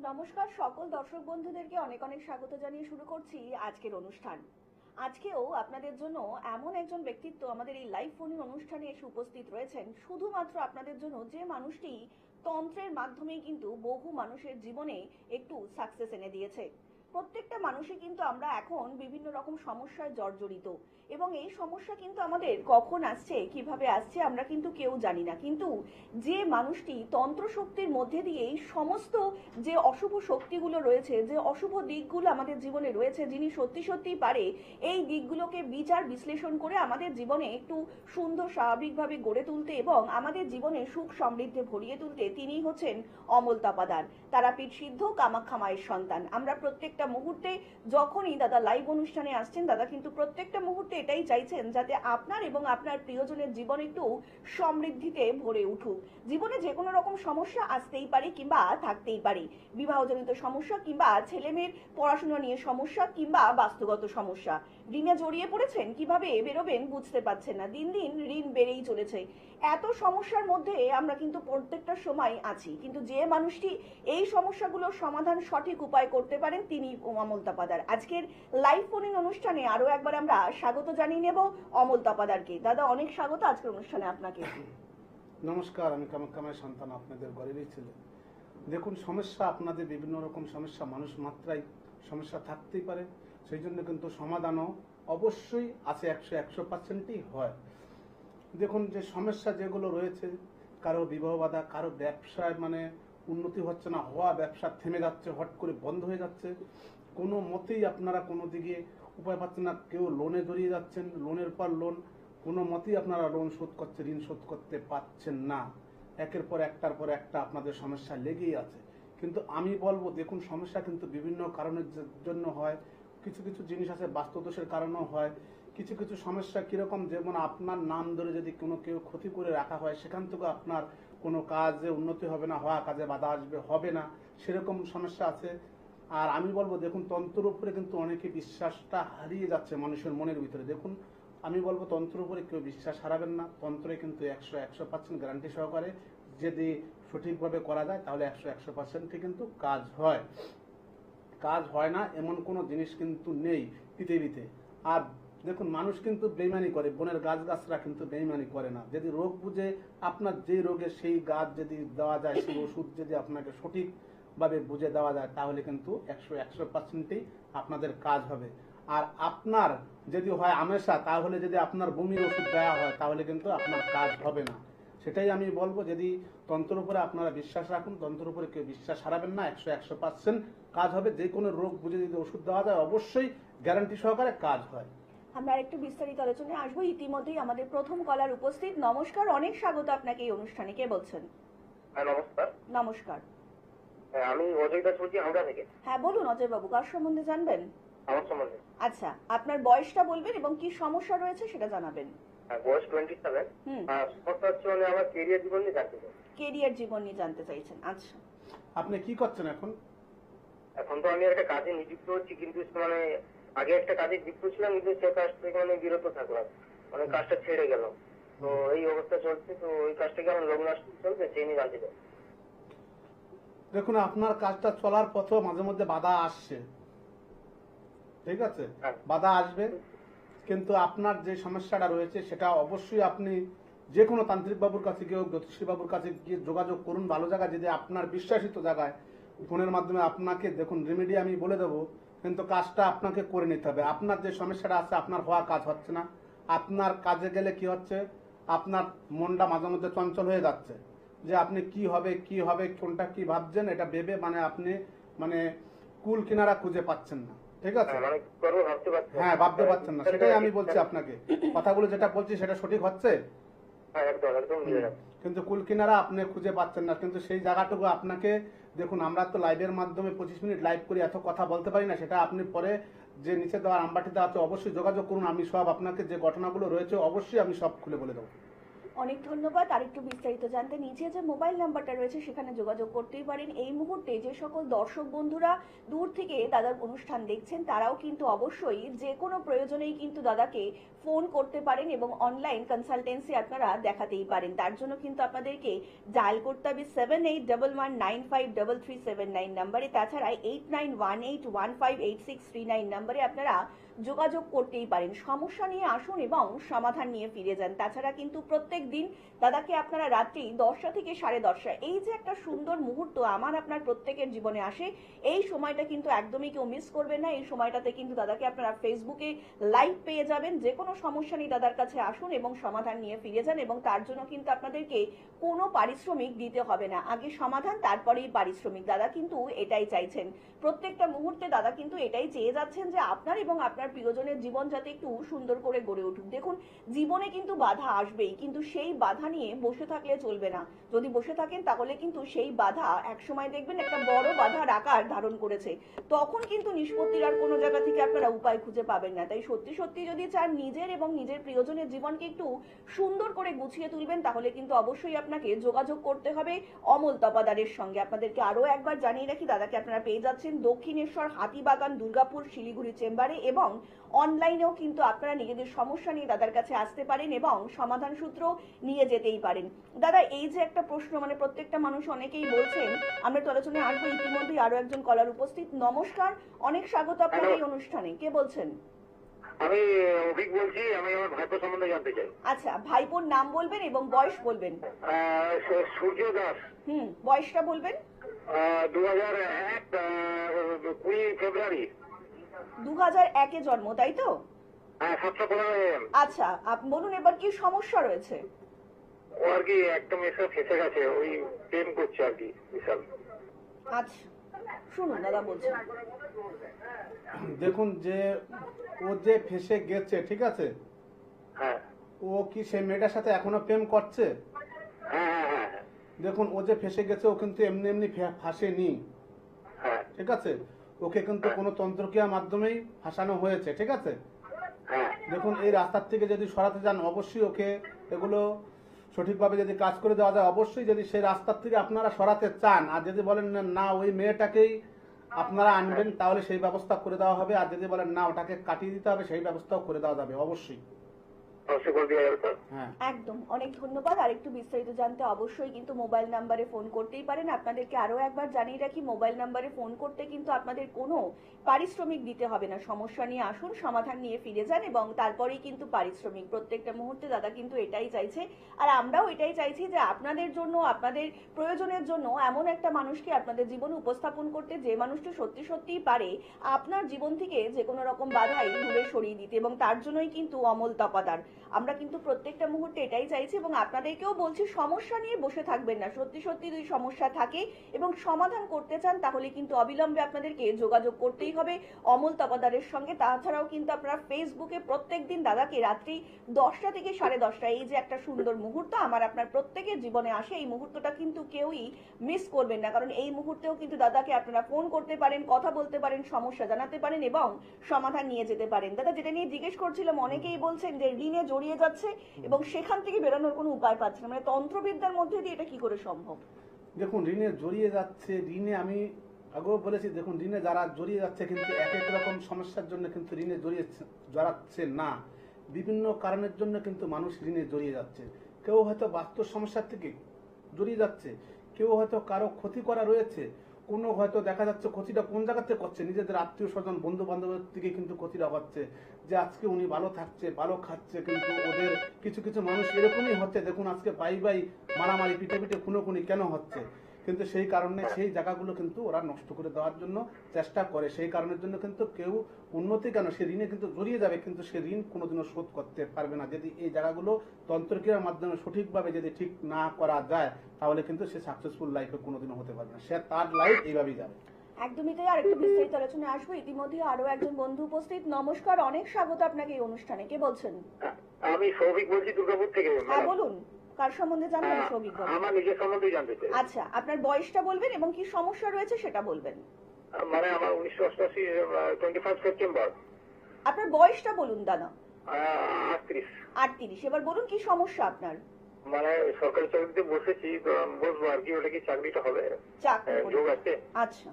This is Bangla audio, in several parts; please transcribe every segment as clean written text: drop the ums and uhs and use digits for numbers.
নমস্কার সকল দর্শক বন্ধুদেরকে অনেক অনেক স্বাগত জানিয়ে শুরু করছি আজকের অনুষ্ঠান। আজকেও আপনাদের জন্য এমন একজন ব্যক্তিত্ব আমাদের এই লাইভ ফোন অনুষ্ঠানে এসে উপস্থিত রয়েছেন শুধুমাত্র আপনাদের জন্য, যে মানুষটি তন্ত্রের মাধ্যমেই কিন্তু বহু মানুষের জীবনে একটু সাকসেস এনে দিয়েছে। প্রত্যেকটা মানুষই কিন্তু আমরা এখন বিভিন্ন রকম সমস্যায় জর্জরিত, এবং এই সমস্যা কিন্তু আমাদের কখন আসছে কিভাবে আসছে আমরা কিন্তু কেউ জানি না। কিন্তু যে মানুষটি তন্ত্র শক্তির মধ্যে দিয়েই সমস্ত যে অশুভ শক্তিগুলো রয়েছে, যে অশুভ দিকগুলো আমাদের জীবনে রয়েছে, যিনি সত্যি সত্যিই পারে এই দিকগুলোকে বিচার বিশ্লেষণ করে আমাদের জীবনে একটু সুন্দর স্বাভাবিকভাবে গড়ে তুলতে এবং আমাদের জীবনে সুখ সমৃদ্ধি ভরিয়ে তুলতে, তিনিই হচ্ছেন অমল তাপাদার, তারাপীঠ সিদ্ধ কামাখ্যা মায়ের সন্তান। আমরা প্রত্যেকটা মুহূর্তে যখনই দাদা লাইভ অনুষ্ঠানে আসছেন, দাদা কিন্তু প্রত্যেকটা মুহূর্তে এটাই চাইছেন যাতে আপনার এবং আপনার প্রিয়জনের জীবন একটু সমৃদ্ধিতে ভরে উঠুক। জীবনে যে কোনো রকম সমস্যা আসতেই পারে কিংবা থাকতেই পারে, বিবাহজনিত সমস্যা কিংবা ছেলে মেয়ের পড়াশোনা নিয়ে সমস্যা কিংবা বাস্তুগত সমস্যা, ঋণে জড়িয়ে পড়েছেন, কিভাবে বেরোবেন বুঝতে পারছেন না, দিন দিন ঋণ বেড়েই চলেছে। এত সমস্যার মধ্যে আমরা কিন্তু প্রত্যেকটা সময় আছি, কিন্তু যে মানুষটি এই সমস্যাগুলোর সমাধান সঠিক উপায় করতে পারেন তিনি অমল তাপাদার। আজকের লাইভ ফোন ইন অনুষ্ঠানে আরো একবার আমরা স্বাগত জানিয়ে নেব অমল তাপাদারকে। দাদা অনেক স্বাগত আজকের অনুষ্ঠানে আপনাকে। নমস্কার, আমি কামাখ্যা মায়ের সন্তান, আপনাদের ঘরেরই ছেলে। দেখুন, সমস্যা আপনাদের বিভিন্ন রকম সমস্যা, মানুষ মাত্রায় সমস্যা থাকতেই পারে, সেই জন্য কিন্তু সমাধানও অবশ্যই আছে, 100% হয়। দেখুন, যে সমস্যা যেগুলো রয়েছে, কারো বিবাহ বাধা, কারো ব্যবসায় উন্নতি হচ্ছে না, হওয়া ব্যবসা থেমে যাচ্ছে, হট করে বন্ধ হয়ে যাচ্ছে, কোনো মতেই আপনারা কোনো দিকে উপায় পাচ্ছেন না, কেউ লোনে জড়িয়ে যাচ্ছেন, লোনের পর লোন, কোনো মতেই আপনারা লোন শোধ করতে ঋণ শোধ করতে পারছেন না, একের পর একটার পর একটা আপনাদের সমস্যা লেগেই আছে। কিন্তু আমি বলবো, দেখুন, সমস্যা কিন্তু বিভিন্ন কারণের জন্য হয়। কিছু কিছু জিনিস আছে বাস্তুদোষের কারণেও হয়। কিছু কিছু সমস্যা কিরকম, যেমন আপনার নাম ধরে যদি কোনো কেউ ক্ষতি করে রাখা হয়, সেখান থেকে আপনার কোনো কাজে উন্নতি হবে না, হওয়া কাজে বাধা আসবে, হবে না, সেরকম সমস্যা আছে। আর আমি বলবো, দেখুন, তন্ত্রের উপরে কিন্তু অনেকে বিশ্বাসটা হারিয়ে যাচ্ছে মানুষের মনের ভিতরে। দেখুন, আমি বলবো তন্ত্রের উপরে কেউ বিশ্বাস হারাবেন না। তন্ত্রে কিন্তু 100% গ্যারান্টি সহকারে যদি সঠিকভাবে করা যায় তাহলে 100% কিন্তু কাজ হয়। কাজ হয় না এমন কোনো জিনিস কিন্তু নেই পৃথিবীতে। আর দেখুন, মানুষ কিন্তু বেইমানি করে, বনের গাছগাছরা কিন্তু বেইমানি করে না। যদি রোগ বুঝে আপনার যে রোগে সেই গাছ যদি দেওয়া যায়, সেই ওষুধ যদি আপনাকে সঠিকভাবে বুঝে দেওয়া যায়, তাহলে কিন্তু 100%ই আপনাদের কাজ হবে। আর আপনার যদি হয় আমেশা, তাহলে যদি আপনার বমির ওষুধ দেওয়া হয় তাহলে কিন্তু আপনার কাজ হবে না। সেটাই আমি বলবো, যদি তন্ত্রের উপরে আপনারা বিশ্বাস রাখুন, তন্ত্রের উপরে কেউ বিশ্বাস হারাবেন না, 100% কাজ হবে। যে কোনো রোগ বুঝে যদি ওষুধ দেওয়া যায়, অবশ্যই গ্যারান্টি সহকারে কাজ হয়। আমরা একটু বিস্তারিত আলোচনায় আসবো। ইতিমধ্যেই আমাদের প্রথম কলার উপস্থিত। নমস্কার, অনেক স্বাগত আপনাকে এই অনুষ্ঠানে। কে বলছেন? হ্যাঁ, নমস্কার। নমস্কার। হ্যাঁ, আমি অজয় দাস বলছি, হাওড়া থেকে। হ্যাঁ বলুন অজয় বাবু, কার সম্বন্ধে জানবেন? আমার সম্বন্ধে। আচ্ছা, আপনার বয়সটা বলবেন এবং কি সমস্যা রয়েছে সেটা জানাবেন। হ্যাঁ, বয়স 27। আর সমস্যা হচ্ছে আমার কেরিয়ার জীবন নিয়ে জানতে চাই। কেরিয়ার জীবন নিয়ে জানতে চাইছেন, আচ্ছা। আপনি কি করছেন এখন? এখন তো আমি একটা কাজে নিযুক্ত হচ্ছি, কিন্তু আগে একটা কাজে যুক্ত ছিলাম, কিন্তু সে কাজ থেকে বিরত থাকলাম, কাজটা ছেড়ে গেলাম। তো এই অবস্থা চলছে, তো ওই কাজটাকে আমার লগ্ন চলছে, সেই নিয়ে জানতে চাই। দেখুন, আপনার কাজটা চলার পথেও মাঝে মধ্যে বাধা আসছে, ঠিক আছে? বাধা আসবে, কিন্তু আপনার যে সমস্যাটা রয়েছে সেটা অবশ্যই আপনি যে কোনো তান্ত্রিক বাবুর কাছে গিয়ে, জ্যোতিষী বাবুর কাছে গিয়ে যোগাযোগ করুন, ভালো জায়গায়, যদি আপনার বিশ্বাসিত জায়গায়, ফোনের মাধ্যমে আপনাকে দেখুন রেমেডি আমি বলে দেবো, কিন্তু কাজটা আপনাকে করে নিতে হবে। আপনার যে সমস্যাটা আছে, আপনার হওয়া কাজ হচ্ছে না, আপনার কাজে গেলে কি হচ্ছে, আপনার মনটা মাঝে মধ্যে চঞ্চল হয়ে যাচ্ছে, যে আপনি কি হবে কি হবে, কোনটা কি ভাবছেন, এটা ভেবে আপনি কুল কিনারা খুঁজে পাচ্ছেন না, ঠিক আছে? হ্যাঁ, ভাবতে পারছেন না, সেটাই আমি বলছি আপনাকে। কথাগুলো যেটা বলছি সেটা সঠিক হচ্ছে, কিন্তু কুল কিনারা আপনি খুঁজে পাচ্ছেন না। কিন্তু সেই জায়গাটুকু আপনাকে, দেখুন, আমরা তো লাইভের মাধ্যমে 25 মিনিট লাইভ করি, এত কথা বলতে পারি না। সেটা আপনি পরে যে নিচে দেওয়া নাম্বারটিতে আছে অবশ্যই যোগাযোগ করুন, আমি সব আপনাকে যে ঘটনাগুলো রয়েছে অবশ্যই আমি সব খুলে বলে দেবো। অনেক ধন্যবাদ। আর একটু বিস্তারিত জানতে নিচে যে মোবাইল নাম্বারটা রয়েছে সেখানে যোগাযোগ করতেই পারেন। এই মুহূর্তে যে সকল দর্শক বন্ধুরা দূর থেকে দাদার অনুষ্ঠান দেখছেন তারাও কিন্তু অবশ্যই যে কোনো প্রয়োজনেই কিন্তু দাদাকে ফোন করতে পারেন এবং অনলাইন কনসালটেন্সি আপনারা দেখাতেই পারেন। তার জন্য কিন্তু আপনাদেরকে ডায়াল করতে হবে 7811953379 নাম্বারে, তাছাড়া 8918158639 নাম্বারে আপনারা যোগাযোগ করতেই পারেন। সমস্যা নিয়ে আসুন এবং সমাধান নিয়ে ফিরে যান। তাছাড়া কিন্তু প্রত্যেক দিন দাদাকে আপনারা রাত্রি 10টা থেকে 10:30, এই যে একটা সুন্দর মুহূর্ত আমার আপনার প্রত্যেকের জীবনে আসে, এই সময়টা কিন্তু একদমই কেউ মিস করবেন না। এই সময়টাতে কিন্তু দাদাকে আপনারা ফেসবুকে লাইভ পেয়ে যাবেন। যে কোনো সমস্যা নিয়ে দাদার কাছে আসুন এবং সমাধান নিয়ে ফিরে যান, এবং তার জন্য কিন্তু আপনাদেরকে কোনো পারিশ্রমিক দিতে হবে না। আগে সমাধান, তারপরেই পারিশ্রমিক। দাদা কিন্তু এটাই চাইছেন। প্রত্যেকটা মুহূর্তে দাদা কিন্তু এটাই চেয়ে যাচ্ছেন যে আপনার এবং আপনার প্রিয়জনের জীবন যাতে একটু সুন্দর করে গড়ে উঠুক। দেখুন, জীবনে কিন্তু বাধা আসবেই, কিন্তু সেই বাধা নিয়ে বসে থাকলে চলবে না। যদি বসে থাকেন তাহলে কিন্তু সেই বাধা একসময় দেখবেন একটা বড় বাধার আকার ধারণ করেছে, তখন কিন্তু নিষ্পত্তির আর কোনো জায়গা থেকে আপনারা উপায় খুঁজে পাবেন না। তাই সত্যি সত্যি যদি চান নিজের এবং নিজের প্রিয়জনের জীবনকে একটু সুন্দর করে গুছিয়ে তুলবেন, তাহলে কিন্তু অবশ্যই আপনাকে যোগাযোগ করতে হবে অমল তপাদারের সঙ্গে। আপনাদেরকে আরো একবার জানিয়ে রাখি, দাদাকে আপনারা পেয়ে যাচ্ছেন দক্ষিণেশ্বর, হাতিবাগান, দুর্গাপুর, শিলিগুড়ি চেম্বারে, এবং অনলাইনেও কিন্তু আপনারা নিজেদের সমস্যা নিয়ে দাদার কাছে আসতে পারেন এবং সমাধান সূত্র নিয়ে যেতেই পারেন। দাদা, এই যে একটা প্রশ্ন, মানে প্রত্যেকটা মানুষ অনেকেই বলছেন, আমরা তো আলোচনায় আসবো। ইতিমধ্যেই আরো একজন কলার উপস্থিত। নমস্কার, অনেক স্বাগত আপনার এই অনুষ্ঠানে। কে বলছেন? আমি অভিক বলছি। আমি আমার ভাইপো সম্বন্ধে জানতে চাই। আচ্ছা, ভাইপোর নাম বলবেন এবং বয়স বলবেন। সূর্য দাস। বয়সটা বলবেন। 2001 20 ফেব্রুয়ারি। 2001-এ জন্ম, তাই তো? হ্যাঁ, 7:15 AM। আচ্ছা, বলুন এবার কি সমস্যা রয়েছে? ও আর কি একদম এসে ফেসে গেছে, ওই প্রেম করছে আর কি বিশাল। আচ্ছা, শুনুন দাদা বলছেন। দেখুন, যে ও যে ফেসে গেছে, ঠিক আছে, হ্যাঁ ও কি সেই মেয়েটার সাথে এখনো প্রেম করছে? হ্যাঁ হ্যাঁ হ্যাঁ হ্যাঁ। দেখুন, ও যে ফেসে গেছে ও কিন্তু এমনি এমনি ফাঁসেনি, হ্যাঁ ঠিক আছে। ওকে কিন্তু কোনো তন্ত্রক্রিয়ার মাধ্যমেই ফাঁসানো হয়েছে, ঠিক আছে। হ্যাঁ। দেখুন, এই রাস্তার থেকে যদি সরাতে যান, অবশ্যই ওকে এগুলো সঠিকভাবে যদি কাজ করে দেওয়া যায়, অবশ্যই যদি সেই রাস্তার থেকে আপনারা সরাতে চান, আর যদি বলেন না ওই মেয়েটাকেই আপনারা আনবেন, তাহলে সেই ব্যবস্থা করে দেওয়া হবে। আর যদি বলেন না ওটাকে কাটিয়ে দিতে হবে, সেই ব্যবস্থাও করে দেওয়া যাবে অবশ্যই। হ্যাঁ, একদম। অনেক ধন্যবাদ। আর একটু বিস্তারিত জানতে অবশ্যই কিন্তু মোবাইল নাম্বারে ফোন করতেই পারেন। আপনাদেরকে আরো একবার জানিয়ে রাখি, মোবাইল নাম্বারে ফোন করতে কিন্তু আপনাদের কোনো পারিশ্রমিক দিতে হবে না। সমস্যা নিয়ে আসুন, সমাধান নিয়ে ফিরে যান, এবং তারপরেই কিন্তু পারিশ্রমিক। প্রত্যেকটা মুহূর্তে দাদা কিন্তু এটাই চাইছে, আর আমরাও এটাই চাইছি যে আপনাদের জন্য, আপনাদের প্রয়োজনের জন্য এমন একটা মানুষকে আপনাদের জীবনে উপস্থাপন করতে, যে মানুষটা সত্যি সত্যিই পারে আপনার জীবন থেকে যে কোনো রকম বাধাই দূরে সরিয়ে দিতে, এবং তার জন্যই কিন্তু অমল তপাদার। আমরা কিন্তু প্রত্যেকটা মুহূর্তে এটাই চাইছি, এবং আপনাদেরকেও বলছি সমস্যা নিয়ে বসে থাকবেন না। সত্যি সত্যি যদি সমস্যা থাকে এবং সমাধান করতে চান, তাহলে কিন্তু অবিলম্বে আপনাদেরকে যোগাযোগ করতেই হবে অমল তপাদারের সঙ্গে। তাছাড়াও কিন্তু আপনারা ফেসবুকে প্রত্যেকদিন দাদাকে রাত্রি 10টা থেকে 10:30, এই যে একটা সুন্দর মুহূর্ত আমার আপনার প্রত্যেকের জীবনে আসে, এই মুহূর্তটা কিন্তু কেউই মিস করবেন না। কারণ এই মুহূর্তেও কিন্তু দাদাকে আপনারা ফোন করতে পারেন, কথা বলতে পারেন, সমস্যা জানাতে পারেন এবং সমাধান নিয়ে যেতে পারেন। দাদা, যেটা নিয়ে জিজ্ঞেস করছিলাম, অনেকেই বলছেন যে ঋণে জড়িয়ে যাচ্ছে এবং সেখান থেকে বেরোনোর কোনো উপায় পাচ্ছে না, মানে তন্ত্রবিদ্যার মধ্যে দিয়ে এটা কি করে সম্ভব? দেখুন, ঋণে জড়িয়ে যাচ্ছে, ঋণে আমি আগেও বলেছি, দেখুন ঋণে যারা জড়িয়ে যাচ্ছে কিন্তু এক এক রকম সমস্যার জন্য কিন্তু ঋণে জড়াচ্ছে না। বিভিন্ন কারণের জন্য কিন্তু মানুষ ঋণে জড়িয়ে যাচ্ছে। কেউ হয়তো বাস্তব সমস্যার থেকে জড়িয়ে যাচ্ছে, কেউ হয়তো কারো ক্ষতি করা রয়েছে, কোনো হয়তো দেখা যাচ্ছে ক্ষতিটা কোন জায়গা থেকে করছে, নিজেদের আত্মীয় স্বজন বন্ধু বান্ধবের থেকে কিন্তু ক্ষতিটা হচ্ছে, যে আজকে উনি ভালো থাকছে, ভালো খাচ্ছে, কিন্তু ওদের কিছু কিছু মানুষ এরকমই হচ্ছে। দেখুন, আজকে বাই মারামারি, পিঠে পিঠে খুনোখুনি কেন হচ্ছে? কিন্তু সেই কারণে সেই জায়গাগুলো কিন্তু ওরা নষ্ট করে দেওয়ার জন্য চেষ্টা করে। সেই কারণের জন্য কিন্তু কেউ উন্নতি কেন, সে ঋণে কিন্তু জড়িয়ে যাবে, কিন্তু সে ঋণ কোনোদিনও শোধ করতে পারবে না। যদি এই জায়গাগুলো তন্ত্রক্রিয়ার মাধ্যমে সঠিকভাবে যদি ঠিক না করা যায়, তাহলে কিন্তু সে সাকসেসফুল লাইফে কোনোদিনও হতে পারবে না। সে তার লাইফ এইভাবেই যাবে। একদমই তাই। আর একটু বিস্তারিত আলোচনায় আসবো। ইতিমধ্যে আরো একজন বন্ধু উপস্থিত। নমস্কার, অনেক স্বাগত আপনাকে এই অনুষ্ঠানে। কে বলছেন? আমি সৌভিক বলছি, দুর্গাপুর থেকে। হ্যাঁ বলুন, কার সম্বন্ধে জানবেন? সৌভিক বাবু। আমার নিজের সম্বন্ধে জানতে চাই। আচ্ছা, আপনার বয়সটা বলবেন এবং কি সমস্যা রয়েছে সেটা বলবেন। মানে আমার 1988 21 সেপ্টেম্বর। আপনার বয়সটা বলুন দাদা। 38। 38। এবার বলুন কি সমস্যা আপনার? মানে সরকারি চাকরিতে বসেছি, তো আমি বসবো আর কি, ওটা কি চাকরিটা হবে? চাকরি যোগ পরীক্ষা। আছে? আচ্ছা,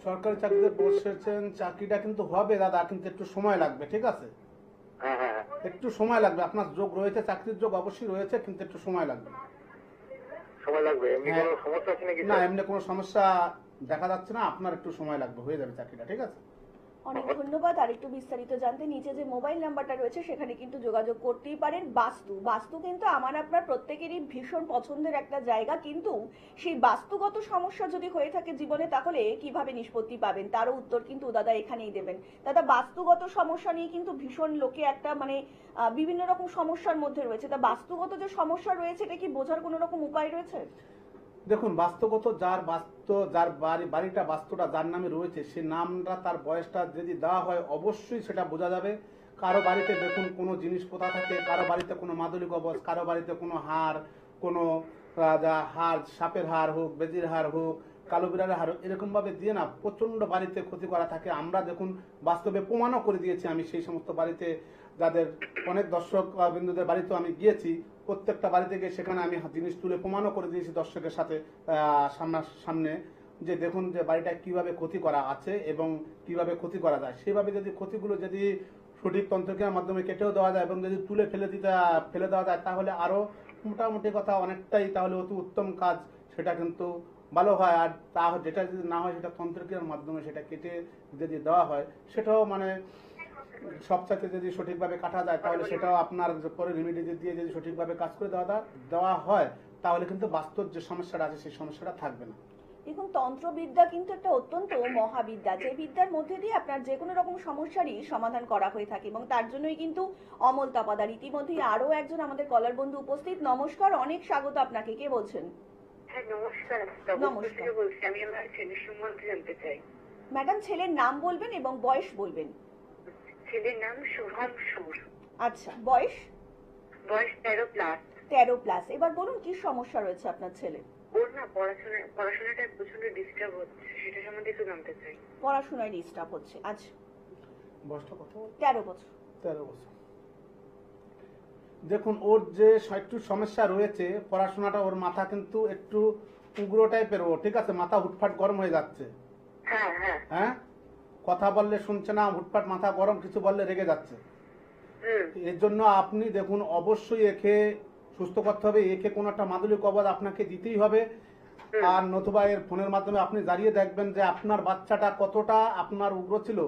সরকারি চাকরিতে বসেছেন, চাকরিটা কিন্তু হবে দাদা, কিন্তু একটু সময় লাগবে, ঠিক আছে? হ্যাঁ হ্যাঁ হ্যাঁ। একটু সময় লাগবে, আপনার যোগ রয়েছে, চাকরির যোগ অবশ্যই রয়েছে, কিন্তু একটু সময় লাগবে। সময় লাগবে? এমনি হ্যাঁ। কোনো সমস্যা আছে নাকি না, স্যার? এমনি কোনো সমস্যা দেখা যাচ্ছে না, আপনার একটু সময় লাগবে, হয়ে যাবে চাকরিটা, ঠিক আছে? অনেক ধন্যবাদ। আর একটু বিস্তারিত জানতে নিচে যে মোবাইল নাম্বারটা রয়েছে সেখানে কিন্তু যোগাযোগ করতেই পারেন। বাস্তু কিন্তু আমার আপনার প্রত্যেকেরই ভীষণ পছন্দের একটা জায়গা, কিন্তু সেই বাস্তুগত সমস্যা যদি হয়ে থাকে জীবনে তাহলে কিভাবে নিষ্পত্তি পাবেন তারও উত্তর কিন্তু দাদা এখানেই দেবেন। দাদা, বাস্তুগত সমস্যা নিয়ে কিন্তু ভীষণ লোকে একটা মানে বিভিন্ন রকম সমস্যার মধ্যে রয়েছে। তা বাস্তুগত যে সমস্যা রয়েছে এটা কি বোঝার কোনো রকম উপায় রয়েছে? দেখুন, বাস্তুগত যার বাড়িটা বাস্তুটা যার নামে রয়েছে, সে নামটা তার বয়সটা যদি দেওয়া হয় অবশ্যই সেটা বোঝা যাবে। কারো বাড়িতে দেখুন কোনো জিনিস পোতা থাকে, কারো বাড়িতে কোনো মাদুলি কবচ, কারো বাড়িতে কোনো হাড়, কোনো হাড়, সাপের হাড় হোক, বেজির হাড় হোক, কালো বিড়ালের হাড় হোক, এরকম ভাবে দিয়ে না প্রচন্ড বাড়িতে ক্ষতি করা থাকে। আমরা দেখুন বাস্তবে প্রমাণও করে দিয়েছি, আমি সেই সমস্ত বাড়িতে যাদের অনেক দর্শক বিন্দুদের বাড়িতেও আমি গিয়েছি, প্রত্যেকটা বাড়িতে গিয়ে সেখানে আমি জিনিস তুলে প্রমাণও করে দিয়েছি দর্শকের সাথে সামনে, যে দেখুন যে বাড়িটা কিভাবে ক্ষতি করা আছে এবং কিভাবে ক্ষতি করা যায়। সেভাবে যদি ক্ষতিগুলো যদি সঠিক তন্ত্রক্রিয়ার মাধ্যমে কেটেও দেওয়া যায় এবং যদি তুলে ফেলে দেওয়া যায়, তাহলে আরো মোটামুটি কথা অনেকটাই তাহলে অতি উত্তম কাজ, সেটা কিন্তু ভালো হয়। আর তা যেটা যদি না হয় সেটা তন্ত্রক্রিয়ার মাধ্যমে সেটা কেটে যদি দেওয়া হয়, সেটাও মানে সবচাইতে যদি সঠিকভাবে কাটা যায়, তাহলে সেটাও আপনার পরে রেমেডি দিয়ে যদি সঠিকভাবে কাজ করে দেওয়া হয়, তাহলে কিন্তু বাস্তব যে সমস্যাটা আছে সেই সমস্যাটা থাকবে না। দেখুন, তন্ত্রবিদ্যা কিন্তু একটা অত্যন্ত মহাবিদ্যা, যে বিদ্যার মধ্যে দিয়ে আপনার যে কোনো রকম সমস্যারই সমাধান করা হয়ে থাকে, এবং তার জন্যই কিন্তু অমল তাপাদার। ইতিমধ্যেই আরো একজন আমাদের কলার বন্ধু উপস্থিত। নমস্কার, অনেক স্বাগত আপনাকে। কে বলছেন? হ্যাঁ নমস্কার, নমস্কার। থেকে বলছি। আমি আমার ছেলের সম্বন্ধে জানতে চাই। ম্যাডাম, ছেলের নাম বলবেন এবং বয়স বলবেন। ছেলের নাম শুভম সুর, আচ্ছা, বয়স? বয়স 13+। 13+। এবার বলুন কি সমস্যা রয়েছে আপনার ছেলে? ওর না পড়াশোনাটা প্রচন্ড ডিস্টার্ব হচ্ছে, সেটা সম্বন্ধে একটু জানতে চাই। পড়াশোনায় ডিস্টার্ব হচ্ছে। আচ্ছা, বয়সটা কত? 13 বছর। 13 বছর। দেখুন, ওর যে একটু সমস্যা রয়েছে, পড়াশোনাটা, ওর মাথা কিন্তু একটু উগ্র টাইপের, ও ঠিক আছে, মাথা হুটফাট গরম হয়ে যাচ্ছে। হ্যাঁ হ্যাঁ। হ্যাঁ, কথা বললে শুনছে না, হুটফাট মাথা গরম, কিছু বললে রেগে যাচ্ছে। এর জন্য আপনি দেখুন অবশ্যই একে সুস্থ করতে হবে, একে কোনো একটা মাদুলি কবচ আপনাকে দিতেই হবে। আর নতুবা এর ফোনের মাধ্যমে আপনি জানিয়ে দেখবেন যে আপনার বাচ্চাটা কতটা আপনার উগ্র ছিল।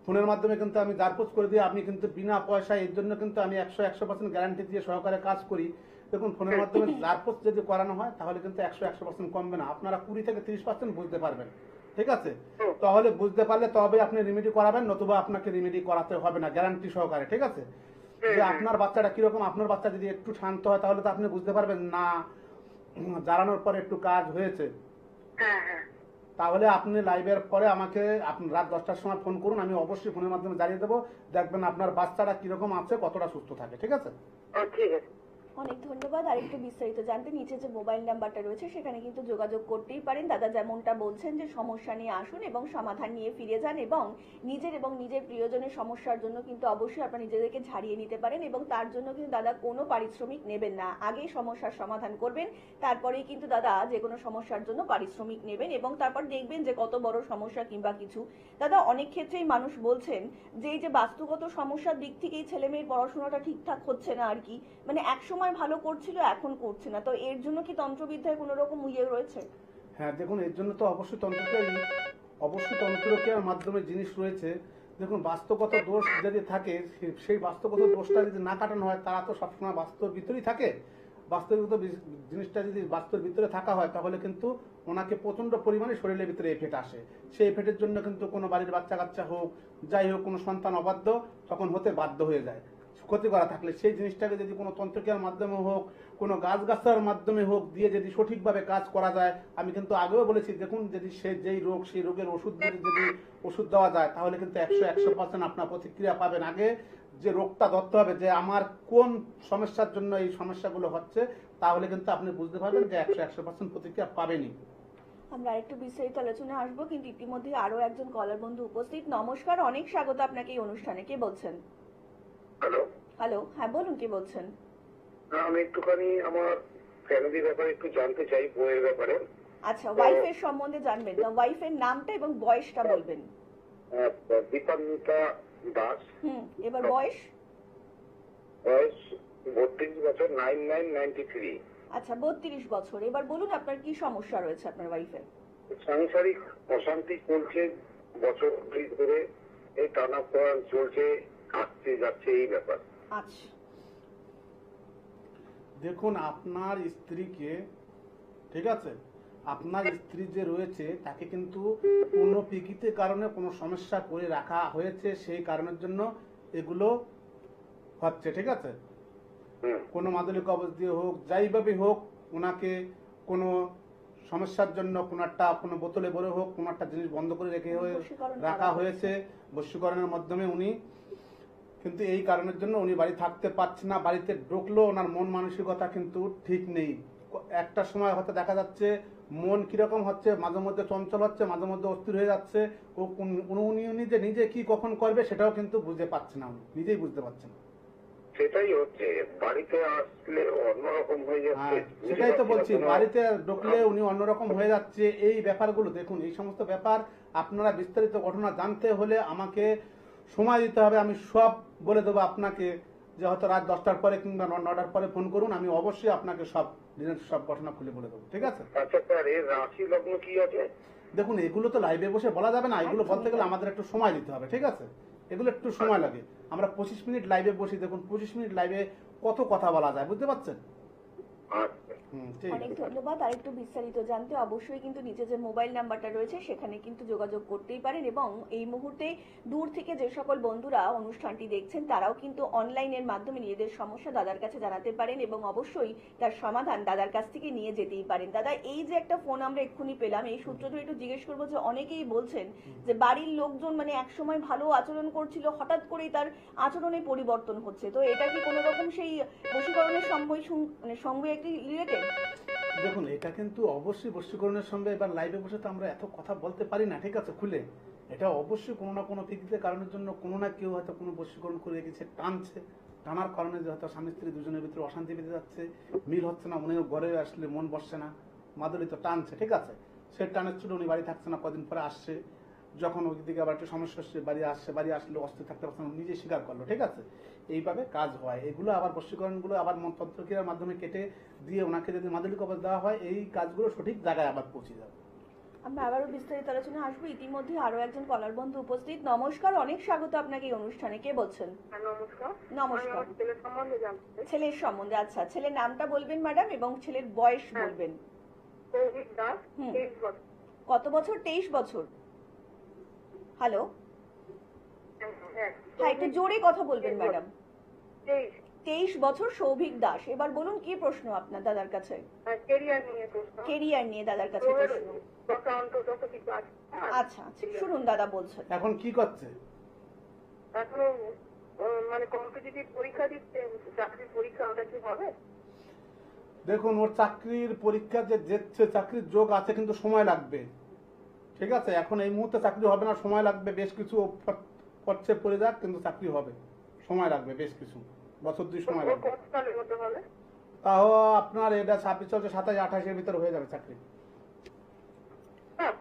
ফোনের মাধ্যমে কিন্তু আমি জারপোজ করে দিয়ে আপনি কিন্তু বিনা পয়সায়, এর জন্য কিন্তু আমি 100% গ্যারান্টি দিয়ে সহকারে কাজ করি। দেখুন, ফোনের মাধ্যমে জারপোজ যদি করানো হয় তাহলে কিন্তু 100% কমবে না, আপনারা 20 থেকে 30% বুঝতে পারবেন, ঠিক আছে? তাহলে বুঝতে পারলে তবে আপনি রিমেডি করাবেন, নতুবা আপনাকে রিমেডি করাতে হবে না, গ্যারান্টি সহকারে, ঠিক আছে? যে আপনার বাচ্চাটা কিরকম, আপনার বাচ্চা যদি একটু শান্ত হয় তাহলে তো আপনি বুঝতে পারবেন না জানানোর পরে একটু কাজ হয়েছে। হ্যাঁ হ্যাঁ। তাহলে আপনি লাইভের পরে আমাকে রাত 10টার সময় ফোন করুন, আমি অবশ্যই ফোনের মাধ্যমে জানিয়ে দেবো, দেখবেন আপনার বাচ্চাটা কিরকম আছে, কতটা সুস্থ থাকে, ঠিক আছে? ও ঠিক আছে। অনেক ধন্যবাদ। আর একটু বিস্তারিত জানতে নিচে যে মোবাইল নাম্বারটা রয়েছে সেখানে কিন্তু যোগাযোগ করতেই পারেন। দাদা যেমনটা বলছেন যে সমস্যা নিয়ে আসুন এবং সমাধান নিয়ে ফিরে যান, এবং নিজের প্রিয়জনের সমস্যার জন্য কিন্তু অবশ্যই আপনারা নিজেদেরকে ঝাড়িয়ে নিতে পারেন, এবং তার জন্য কিন্তু দাদা কোনো পারিশ্রমিক নেবেন না। আগে সমস্যার সমাধান করবেন, তারপরেই কিন্তু দাদা যে কোনো সমস্যার জন্য পারিশ্রমিক নেবেন, এবং তারপর দেখবেন যে কত বড় সমস্যা কিংবা কিছু। দাদা, অনেক ক্ষেত্রেই মানুষ বলছেন যে এই যে বাস্তুগত সমস্যার দিক থেকেই ছেলে মেয়ের পড়াশোনাটা ঠিকঠাক হচ্ছে না আর কি, মানে একসময় ভালো করছিল এখন করছে না, তো এর জন্য কি তন্ত্রবিদ্যায় কোনো রকম রয়েছে? হ্যাঁ, দেখুন, এর জন্য তো অবশ্যই তন্ত্রক্রিয়ার মাধ্যমে জিনিস রয়েছে। দেখুন, বাস্তবগত দোষ যদি থাকে, সেই বাস্তবগত দোষটা যদি না কাটানো হয়, তারা তো সবসময় বাস্তবের ভিতরেই থাকে। বাস্তবিকত জিনিসটা যদি বাস্তবের ভিতরে থাকা হয়, তাহলে কিন্তু ওনাকে প্রচন্ড পরিমাণে শরীরের ভিতরে এফেক্ট আসে। সেই এফেক্টের জন্য কিন্তু কোনো বাড়ির বাচ্চা কাচ্চা হোক, যাই হোক, কোনো সন্তান অবাধ্য তখন হতে বাধ্য হয়ে যায়। ক্ষতি করা থাকলে সেই জিনিসটাকে যদি কোনো তন্ত্রক্রিয়ার মাধ্যমে হোক, কোনো গাছগাছার মাধ্যমে হোক দিয়ে যদি সঠিকভাবে কাজ করা যায়, আমি কিন্তু আগেও বলেছি, দেখুন যদি সে যেই রোগ, সেই রোগের যদি ওষুধ দেওয়া যায়, তাহলে কিন্তু 100% আপনার প্রতিক্রিয়া পাবেন। আগে যে রোগটা ধরতে হবে যে আমার কোন সমস্যার জন্য এই সমস্যাগুলো হচ্ছে, তাহলে কিন্তু আপনি বুঝতে পারবেন যে 100% প্রতিক্রিয়া পাবেনই। আমরা আরেকটু বিস্তারিত আলোচনায় আসবো, কিন্তু ইতিমধ্যে আরো একজন কলার বন্ধু উপস্থিত। নমস্কার, অনেক স্বাগত আপনাকে এই অনুষ্ঠানে। কে বলছেন? হ্যালো। হ্যালো, হ্যাঁ বলুন, কি বলছেন? আমি একটুখানি আমার ফ্যামিলির ব্যাপারে একটু জানতে চাই, বইয়ের ব্যাপারে। আচ্ছা, ওয়াইফের সম্বন্ধে জানবেন তো? ওয়াইফের নামটা এবং বয়সটা বলবেন। দীপান্বিতা দাস, এবার বয়স? বয়স 32 বছর, 9993। আচ্ছা, 32 বছর। এবার বলুন আপনার কি সমস্যা রয়েছে আপনার ওয়াইফের? সাংসারিক অশান্তি চলছে বছর ধরে, এই টানাপোড়েন চলছে, আসছে যাচ্ছে, এই ব্যাপার। আচ্ছা, দেখুন আপনার স্ত্রীকে, ঠিক আছে, আপনার স্ত্রী যে রয়েছে তাকে কিন্তু কোনো পিকিতে কারণে কোনো সমস্যা করে রাখা হয়েছে, সেই কারণের জন্য এগুলো হচ্ছে, ঠিক আছে। কোনো মাদলিক অবস্থা দিয়ে হোক, যাইভাবে হোক, ওনাকে কোনো সমস্যার জন্য কোনো বোতলে ভরে হোক, কোনো একটা জিনিস বন্ধ করে রাখা হয়েছে বশীকরণের মাধ্যমে। উনি কিন্তু এই কারণের জন্য উনি বাড়ি থাকতে পারছে না, বাড়িতে ঢুকলেও ওনার মন মানসিকতা কিন্তু ঠিক নেই। একটা সময় হয়তো দেখা যাচ্ছে মন কিরকম হচ্ছে, মাঝে মধ্যে চঞ্চল হচ্ছে, মাঝে মধ্যে অস্থির হয়ে যাচ্ছে। উনি যে নিজে কি কখন করবে সেটাও কিন্তু বুঝতে পারছে না, উনি নিজেই বুঝতে পারছেন। সেটাই হচ্ছে, বাড়িতে আসলে অন্যরকম হয়ে যাচ্ছে। সেটাই তো বলছি, বাড়িতে ঢুকলে উনি অন্যরকম হয়ে যাচ্ছে। এই ব্যাপারগুলো দেখুন, এই সমস্ত ব্যাপার আপনারা বিস্তারিত ঘটনা জানতে হলে আমাকে সময় দিতে হবে। আমি সব বলে দেবো আপনাকে, যে হয়তো রাত 10টার পরে কিংবা 9টার পরে ফোন করুন, আমি অবশ্যই আপনাকে সব ঘটনা খুলে বলে দেবো, ঠিক আছে। আচ্ছা স্যার, এর রাশি লগ্ন কি আছে? দেখুন, এগুলো তো লাইভে বসে বলা যাবে না, এগুলো বলতে গেলে আমাদের একটু সময় দিতে হবে, ঠিক আছে। এগুলো একটু সময় লাগে। আমরা 25 মিনিট লাইভে বসি, দেখুন 25 মিনিট লাইভে কত কথা বলা যায়, বুঝতে পারছেন। ঠিক অনেক আছে। ধন্যবাদ। আর একটু বিস্তারিত জানতে অবশ্যই কিন্তু নিচে যে মোবাইল নাম্বারটা রয়েছে সেখানে কিন্তু যোগাযোগ করতেই পারেন, এবং এই মুহূর্তে দূর থেকে যে সকল বন্ধুরা অনুষ্ঠানটি দেখছেন তারাও কিন্তু অনলাইনের মাধ্যমে নিজেদের সমস্যা দাদার কাছে জানাতে পারেন, এবং অবশ্যই তার সমাধান দাদার কাছ থেকে নিয়ে যেতেই পারেন। দাদা, এই যে একটা ফোন আমরা এক্ষুনি পেলাম, এই সূত্র ধরে একটু জিজ্ঞেস করবো যে অনেকেই বলছেন যে বাড়ির লোকজন মানে একসময় ভালো আচরণ করছিল, হঠাৎ করেই তার আচরণে পরিবর্তন হচ্ছে, তো এটা কি কোনো রকম সেই বশীকরণের সঙ্গে একটি রিলেটেড? দেখুন, এটা কিন্তু অবশ্যই বশীকরণের সঙ্গে, এবার লাইভে বসে তো আমরা এত কথা বলতে পারি না, ঠিক আছে, খুলে। এটা অবশ্যই কোনো না কোনো পিকিতে কারণের জন্য কোনো না কেউ হয়তো কোনো বশীকরণ করে রেখেছে, টানার কারণে যে হয়তো স্বামী স্ত্রী দুজনের ভিতরে অশান্তি বেঁধে যাচ্ছে, মিল হচ্ছে না, উনিও ঘরে আসলে মন বসছে না, মাদুলি তো টানছে, ঠিক আছে। সে টানের ছিল, উনি বাড়ি থাকছে না, কদিন পরে আসছে, যখন ওই দিকে আবার একটু সমস্যা হচ্ছে, বাড়ি আসলে অস্থির থাকতে পারছে না, নিজে স্বীকার করলো, ঠিক আছে। এইভাবে কাজ হয়। এগুলো আবার বশীকরণগুলো আবার তন্ত্রক্রিয়ার মাধ্যমে কেটে দিয়ে ওনাকে যদি মাদলিক অবস্থা দেওয়া হয়, এই কাজগুলো সঠিক জায়গায় আবার পৌঁছে যাবে। আমরা আবারও বিস্তারিত আলোচনা আসবো। ইতিমধ্যে আরো একজন কলার বন্ধু উপস্থিত। নমস্কার, অনেক স্বাগত আপনাকে এই অনুষ্ঠানে। কে বলছেন? নমস্কার। নমস্কার। আমার ছেলের সম্বন্ধে জানতে চাই। ছেলের সম্বন্ধে? আচ্ছা, ছেলের নামটা বলবেন ম্যাডাম, এবং ছেলের বয়স বলবেন। সৌভিক দাস, হুম। 23 বছর। কত বছর? 23 বছর। হ্যালো, হ্যাঁ, হ্যাঁ একটু জোরে কথা বলবেন ম্যাডাম। 23। 23 বছর, সৌভিক দাস। এবার বলুন কি প্রশ্ন আপনার দাদার কাছে? কেরিয়ার নিয়ে প্রশ্ন। কেরিয়ার নিয়ে দাদার কাছে ওর প্রশ্ন। অ্যাকাউন্ট যত কিছু আছে। আচ্ছা আচ্ছা, শুনুন দাদা বলছেন। এখন কি করছে? এখনো মানে কম্পিটিটিভ পরীক্ষা দিচ্ছে, চাকরির পরীক্ষা, ওটা কি হবে? দেখুন, ওর চাকরির পরীক্ষা যে দিচ্ছে, চাকরির যোগ আছে, কিন্তু সময় লাগবে, ঠিক আছে। এখন এই মুহূর্তে চাকরি হবে না, সময় লাগবে, বেশ কিছু করছে, পড়ে যাক, কিন্তু চাকরি হবে, সময় লাগবে, বেশ কিছু বছর 2 সময় ওর লাগবে। কত সালের মধ্যে হবে? তাও আপনার এটা 26 চলছে, 27 28-এর ভিতরে হয়ে যাবে চাকরি। হ্যাঁ।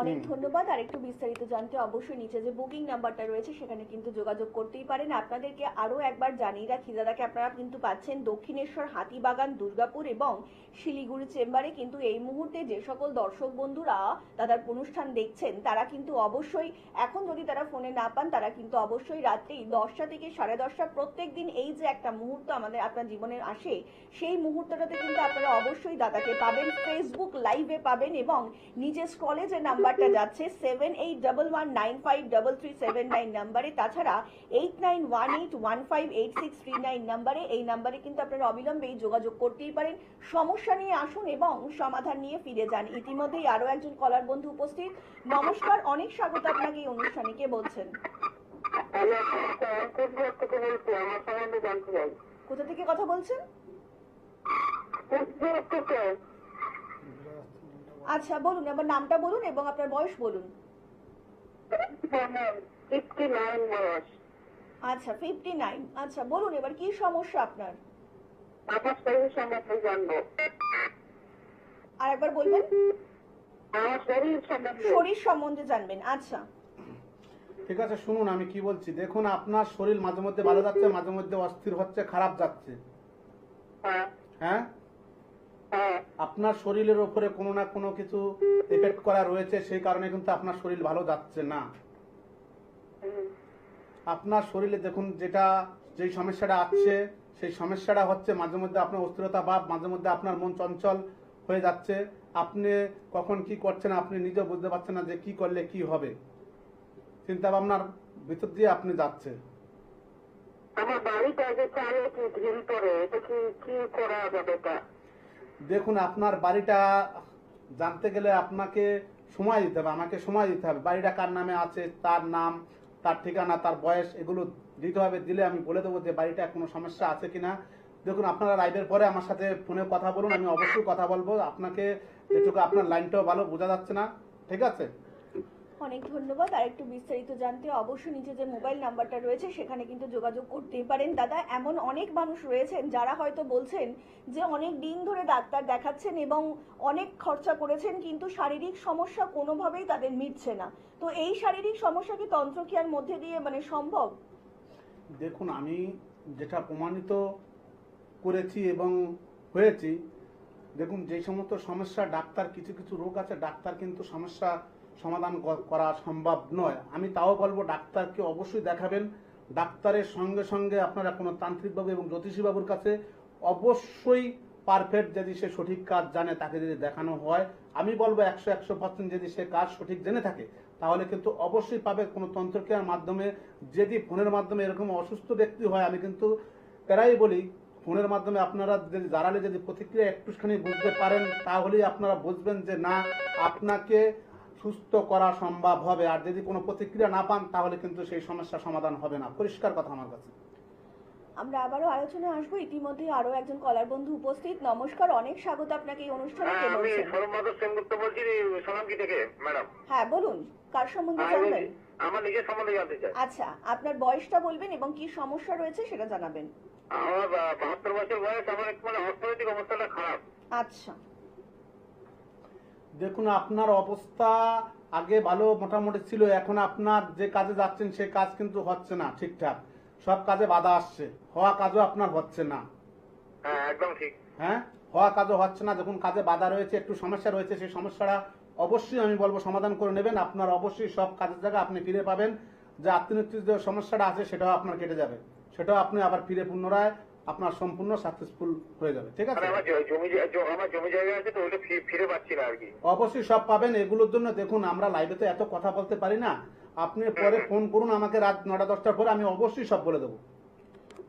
অনেক ধন্যবাদ। আর একটু বিস্তারিত জানতে অবশ্যই নিচে যে বুকিং নাম্বারটা রয়েছে সেখানে কিন্তু যোগাযোগ করতেই পারেন। আপনাদেরকে আরো একবার জানিয়ে রাখি, দাদাকে আপনারা কিন্তু পাচ্ছেন দক্ষিণেশ্বর, হাতিবাগান, দুর্গাপুর এবং শিলিগুড়ি চেম্বারে। কিন্তু এই মুহূর্তে যে সকল দর্শক বন্ধুরা দাদার অনুষ্ঠান দেখছেন তারা কিন্তু অবশ্যই এখন যদি তারা ফোনে না পান, তারা কিন্তু অবশ্যই রাত্রি 10টা থেকে 10:30 প্রত্যেক দিন এই যে একটা মুহূর্ত আমাদের আপনার জীবনে আসে, সেই মুহূর্তটাতে কিন্তু আপনারা অবশ্যই দাদাকে পাবেন, ফেসবুক লাইভে পাবেন, এবং নিজে স্ক্রলে যে নাম্বারটা যাচ্ছে 7811953379 নাম্বারে, তাছাড়া 8918158639 নাম্বারে, এই নাম্বারে কিন্তু আপনারা অবিলম্বে যোগাযোগ করতেই পারেন। সমস্যা নিয়ে আসুন এবং সমাধান নিয়ে ফিরে যান। ইতিমধ্যেই আরো একজন কলার বন্ধু উপস্থিত। নমস্কার, অনেক স্বাগত আপনাকে এই অনুষ্ঠানে। কে বলছেন? কোথা থেকে কথা বলছেন? আচ্ছা বলুন, এবার নামটা বলুন এবং আপনার বয়স বলুন। আচ্ছা 59। আচ্ছা বলুন এবার কি সমস্যা আপনার? আমার শরীর সম্বন্ধে জানবো। আর একবার বলবেন। আমার শরীর সম্বন্ধে। শরীর সম্বন্ধে জানবেন। আচ্ছা ঠিক আছে, শুনুন আমি কি বলছি। দেখুন আপনার শরীর মাঝে মধ্যে ভালো যাচ্ছে, মাঝে মধ্যে অস্থির হচ্ছে, খারাপ যাচ্ছে। হ্যাঁ হ্যাঁ, হ্যাঁ আপনার শরীরের উপরে কোনো না কোনো কিছু এফেক্ট করা রয়েছে, সেই কারণে কিন্তু আপনার শরীর ভালো যাচ্ছে না। হুম, আপনার শরীরে দেখুন যেই সমস্যাটা আছে, সেই সমস্যাটা হচ্ছে মাঝে মধ্যে আপনার অস্থিরতা ভাব, মাঝে মধ্যে আপনার মন চঞ্চল হয়ে যাচ্ছে। আপনি কখন কি করছেন আপনি নিজেও বুঝতে পারছেন না যে কি করলে কি হবে। চিন্তা ভাবনার ভিতর দিয়ে আপনি যাচ্ছে। আমার বাড়িটা যে চালে কি ঢিল পড়ে, এটা কি কি করা যাবে তা? দেখুন আপনার বাড়িটা জানতে গেলে আপনাকে সময় দিতে হবে, আমাকে সময় দিতে হবে। বাড়িটা কার নামে আছে, তার নাম, তার ঠিকানা, তার বয়স, এগুলো দিতে হবে। দিলে আমি বলে দেবো যে বাড়িটা কোনো সমস্যা আছে কিনা। দেখুন আপনারা লাইভের পরে আমার সাথে ফোনে কথা বলুন, আমি অবশ্যই কথা বলবো। আপনাকে যেটুকু আপনার লাইনটাও ভালো বোঝা যাচ্ছে না, ঠিক আছে? অনেক ধন্যবাদ। আর একটু বিস্তারিত জানতে অবশ্যই নিচে যে মোবাইল নাম্বারটা রয়েছে সেখানে কিন্তু যোগাযোগ করতেই পারেন। দাদা এমন অনেক মানুষ রয়েছেন যারা হয়তো বলছেন যে অনেক দিন ধরে ডাক্তার দেখাচ্ছেন এবং অনেক খরচা করেছেন কিন্তু শারীরিক সমস্যা কোনোভাবেই তাদের মিটছে না। তো এই শারীরিক সমস্যা কি তন্ত্রক্রিয়ার মধ্যে দিয়ে সম্ভব? দেখুন আমি যেটা প্রমাণিত করেছি এবং হয়েছি, দেখুন যে সমস্ত সমস্যা ডাক্তার, কিছু কিছু রোগ আছে ডাক্তার কিন্তু সমস্যা সমাধান করা সম্ভব নয়। আমি তাও বলবো ডাক্তারকে অবশ্যই দেখাবেন। ডাক্তারের সঙ্গে সঙ্গে আপনারা কোনো তান্ত্রিকবাবু এবং জ্যোতিষীবাবুর কাছে অবশ্যই পারফেক্ট, যদি সে সঠিক কাজ জানে তাকে যদি দেখানো হয়, আমি বলবো 100% যদি সে কাজ সঠিক জেনে থাকে তাহলে কিন্তু অবশ্যই পাবে। কোনো তন্ত্রক্রিয়ার মাধ্যমে যদি ফোনের মাধ্যমে এরকম অসুস্থ ব্যক্তি হয়, আমি কিন্তু প্রায় বলি ফোনের মাধ্যমে আপনারা যদি জানালে যদি প্রতিক্রিয়া একটুখানি বুঝতে পারেন তাহলেই আপনারা বুঝবেন যে না আপনাকে সুস্থ করা সম্ভব হবে। আর যদি কোনো প্রতিক্রিয়া না পান তাহলে কিন্তু সেই সমস্যার সমাধান হবে না। পরিষ্কার কথা আমার কাছে। আমরা আবারও আলোচনায় আসবো। ইতিমধ্যে আরো একজন কলার বন্ধু উপস্থিত। নমস্কার, অনেক স্বাগত আপনাকে এই অনুষ্ঠানে। কে আমি বলছেন? সরমাদর সেনগুপ্ত বলছি, সোনামকি থেকে ম্যাডাম। হ্যাঁ বলুন, কার সম্বন্ধে জানবেন? আমার নিজের সম্বন্ধে জানতে চাই। আচ্ছা আপনার বয়সটা বলবেন এবং কি সমস্যা রয়েছে সেটা জানাবেন। আমার 72 বছর বয়স। আমার একটু অর্থনৈতিক অবস্থাটা খারাপ। আচ্ছা দেখুন আপনার অবস্থা আগে ভালো মোটামুটি ছিল, এখন আপনার যে কাজে যাচ্ছেন সে কাজ কিন্তু হচ্ছে না ঠিকঠাক। সব কাজে বাধা আসছে, হওয়া কাজও আপনার হচ্ছে না। হ্যাঁ একদম ঠিক। হ্যাঁ, হওয়া কাজও হচ্ছে না। দেখুন কাজে বাধা রয়েছে, একটু সমস্যা রয়েছে, সেই সমস্যাটা অবশ্যই আমি বলবো সমাধান করে নেবেন। আপনার অবশ্যই সব কাজের জায়গা আপনি ফিরে পাবেন। যে আত্মনিয়োগের যে সমস্যাটা আছে সেটাও আপনার কেটে যাবে, সেটাও আপনি আবার ফিরে পুনরায় আপনার সম্পূর্ণ সাকসেসফুল হয়ে যাবে, ঠিক আছে? আমার জমি জায়গা আছে তো ওটা ফিরে পাচ্ছি না আর কি। অবশ্যই সব পাবেন। এগুলোর জন্য দেখুন আমরা লাইভে তো এত কথা বলতে পারি না, আপনি পরে ফোন করুন আমাকে রাত 9টা-10টার পরে, আমি অবশ্যই সব বলে দেবো।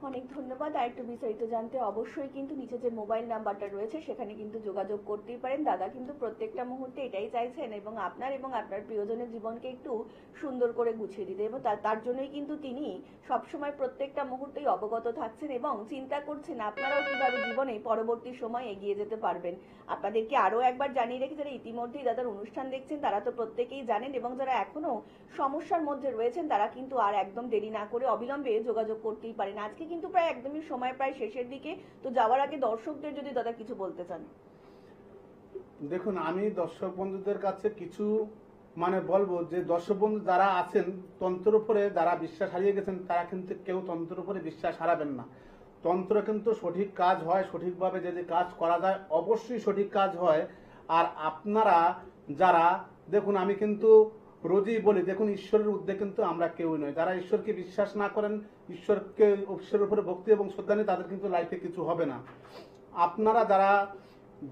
অনেক ধন্যবাদ। আর একটু বিস্তারিত জানতে অবশ্যই কিন্তু নিচে যে মোবাইল নাম্বারটা রয়েছে সেখানে কিন্তু যোগাযোগ করতেই পারেন। দাদা কিন্তু প্রত্যেকটা মুহূর্তে এটাই চাইছেন এবং আপনার প্রিয়জনের জীবনকে একটু সুন্দর করে গুছিয়ে দিতে, এবং তার জন্যই কিন্তু তিনি সবসময় প্রত্যেকটা মুহূর্তেই অবগত থাকছেন এবং চিন্তা করছেন আপনারাও কিভাবে জীবনে পরবর্তী সময় এগিয়ে যেতে পারবেন। আপনাদেরকে আরো একবার জানিয়ে রেখে, যারা ইতিমধ্যেই দাদার অনুষ্ঠান দেখছেন তারা তো প্রত্যেকেই জানেন, এবং যারা এখনো সমস্যার মধ্যে রয়েছেন তারা কিন্তু আর একদম দেরি না করে অবিলম্বে যোগাযোগ করতেই পারেন। আজকে কিন্তু প্রায় একদমই সময় প্রায় শেষের দিকে, তো যাওয়ার আগে দর্শকদের যদি দাদা কিছু বলতে চান। দেখুন আমি দর্শক বন্ধুদের কাছে কিছু বলবো যে দর্শক বন্ধু যারা আছেন তন্ত্রের উপরে যারা বিশ্বাস হারিয়ে গেছেন তারা কিন্তু কেউ তন্ত্রের উপরে বিশ্বাস হারাবেন না। তন্ত্র কিন্তু সঠিক কাজ হয়, সঠিকভাবে যদি কাজ করা যায় অবশ্যই সঠিক কাজ হয়। আর আপনারা যারা দেখুন আমি কিন্তু রোজই বলি, দেখুন ঈশ্বরের ঊর্ধ্বে কিন্তু আমরা কেউই নই। যারা ঈশ্বরকে বিশ্বাস না করেন, ঈশ্বরের উপরে ভক্তি এবং শ্রদ্ধা নেই, তাদের কিন্তু লাইফে কিছু হবে না। আপনারা যারা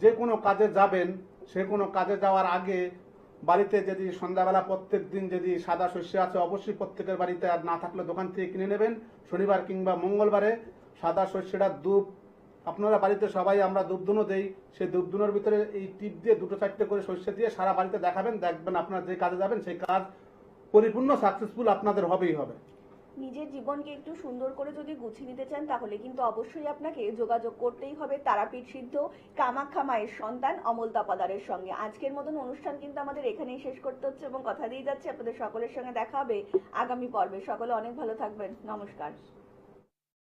যে কোনো কাজে যাবেন, সে কোনো কাজে যাওয়ার আগে বাড়িতে যদি সন্ধ্যাবেলা প্রত্যেক দিন যদি সাদা শস্য আছে অবশ্যই প্রত্যেকের বাড়িতে, আর না থাকলে দোকান থেকে কিনে নেবেন। শনিবার কিংবা মঙ্গলবারে সাদা শস্যটা ধূপ, আপনারা বাড়িতে সবাই আমরা ধূপধুনো দেই, সেই ধূপধুনোর ভিতরে এই টিপ দিয়ে 2-4টে করে শস্য দিয়ে সারা বাড়িতে দেখাবেন, দেখবেন আপনারা যে কাজে যাবেন সেই কাজ পরিপূর্ণ সাকসেসফুল আপনাদের হবেই হবে। নিজের জীবনকে একটু সুন্দর করে যদি গুছিয়ে নিতে চান তাহলে কিন্তু অবশ্যই আপনাকে যোগাযোগ করতেই হবে তারাপীঠ সিদ্ধ কামাখ্যা মায়ের সন্তান অমলতা পাদারের সঙ্গে। আজকের মতন অনুষ্ঠান কিন্তু আমাদের এখানেই শেষ করতে হচ্ছে এবং কথা দিয়ে যাচ্ছি আপনাদের সকলের সঙ্গে দেখা হবে আগামী পর্বে। সকলে অনেক ভালো থাকবেন, নমস্কার।